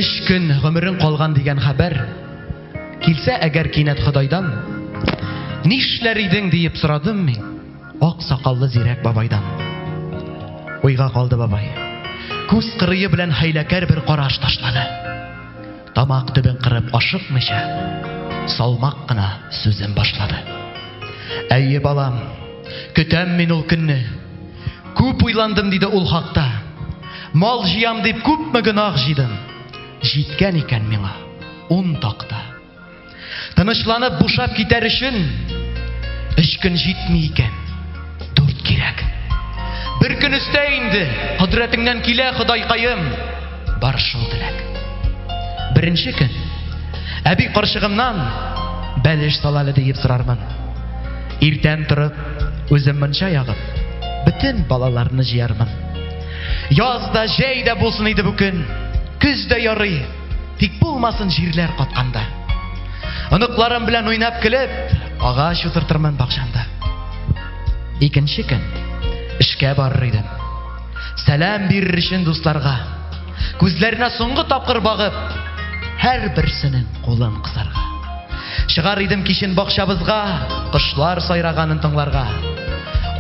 3 көн гомерең калган дигән хәбәр килсә әгәр кинәт Ходайдан, нишләр идең диеп сорадым мин ак сакаллы зирәк бабайдан. Уйга калды бабай. Күз кырые белән хәйләкәр бер караш ташлады. Тамак төбен кырып ашыкмыйча, салмак кына сүзен башлады. Әйе балам, көтәм мин ул көнне. Күп уйландым диде ул хакта. Мал җыям дип күпме гынах җыйдым. Җиткән икән миңа 10 такта. Тынычланып бушап китәр өчен 3 көн җитми икән, 4 кирәк. Бер көн өстә инде, Кодрәтеңнән килә Ходайкаем, бар шул теләк. Беренче көн, әби карчыгымнан бәлеш салалы диеп сорармын. Иртән торып, үзем монча ягып, бөтен балаларны җыярмын. Язда, җәйдә булсын иде бу көн, көздә ярый, тик булмасын җирләр катканда. Оныкларым белән уйнап көлеп, агач утыртырмын бакчамда. Икенче көн эшкә барыр идем. Сәлам бирер өчен дусларга, күзләренә соңгы тапкыр багып, һәр берсенең кулын кысарга. Чыгар идем кичен бакчабызга, кошлар сайраганын тыңларга.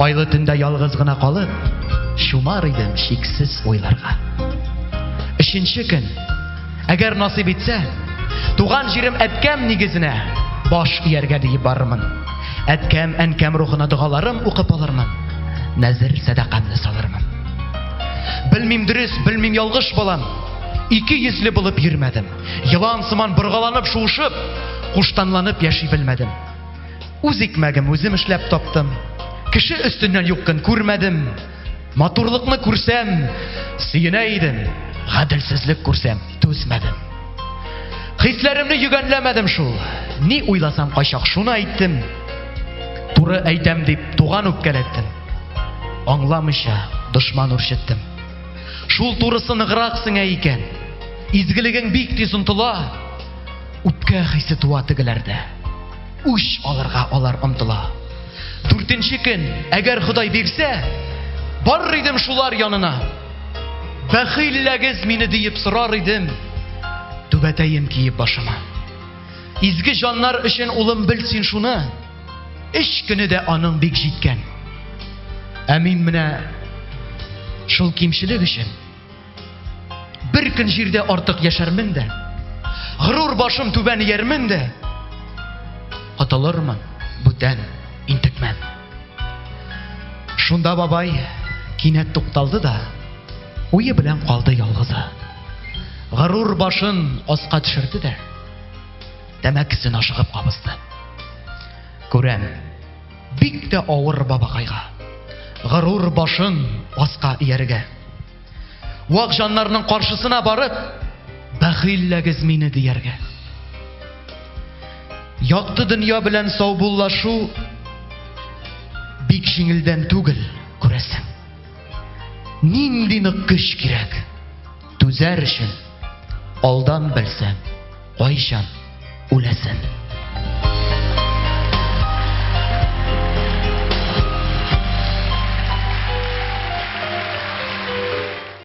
Айлы төндә ялгыз гына калып, шумар идем шиксез уйларга. Өченче көн, әгәр насыйп итсә, туган җирем әткәм нигезенә баш ияргә диеп барырмын. Әткәм, әнкәм рухына дугаларым укып алырмын. Нәзер садакамны салырмын. Белмим дөрес, белмим ялгыш балам. 2 йөзле булып йөрмәдем. Йылан сыман боргаланып шуышып, куштанланып яши белмәдем. Үз икмәгем үзем эшләп таптым. Кеше өстеннән юккын күрмәдем. Матурлыкны күрсәм, сөенә идем. Гаделсезлек күрсәм, түзмәдем. Хисләремне йөгәнләмәдем шул. Ни уйласам кайчак шуны әйттем. Туры әйтәм дип туган үпкәләттем. Аңламыйча дошман үрчеттем. Шул турысы ныграк сеңә икән. Изгелегең бик тиз онтыла. Үпкә хисе туа тегеләрдә. Үч алырга алар омтыла. 4нче көн, әгәр Ходай бирсә, бар идем шулар янына. Бәхилләгез мине диеп сорар идем. Түбәтәем киеп башыма. Изге җаннар өчен улым белсин шуны. 3 көне дә аның бик җиткән. Ә мин менә шул кимчелек өчен бер көн җирдә артык яшәрмен дә. Горур башым түбән иярмен дә. Аталырмын, бүтән интекмән. Шунда бабай кинәт тукталды да, уе белән калды ялгызы. Горур башын аска төшерде дә, тәмәкесен ашыгып кабызды. Күрәм, бик тә авыр бабакайга. Горур башын аска ияргә. Вак җаннарның каршысына барып, бәхилләгез мине дияргә. Якты дөнья белән саубуллашу бик җиңелдән түгел, күрәсең. Нинди нык көч кирәк түзәр өчен, алдан белсәң, кайчан үләсен.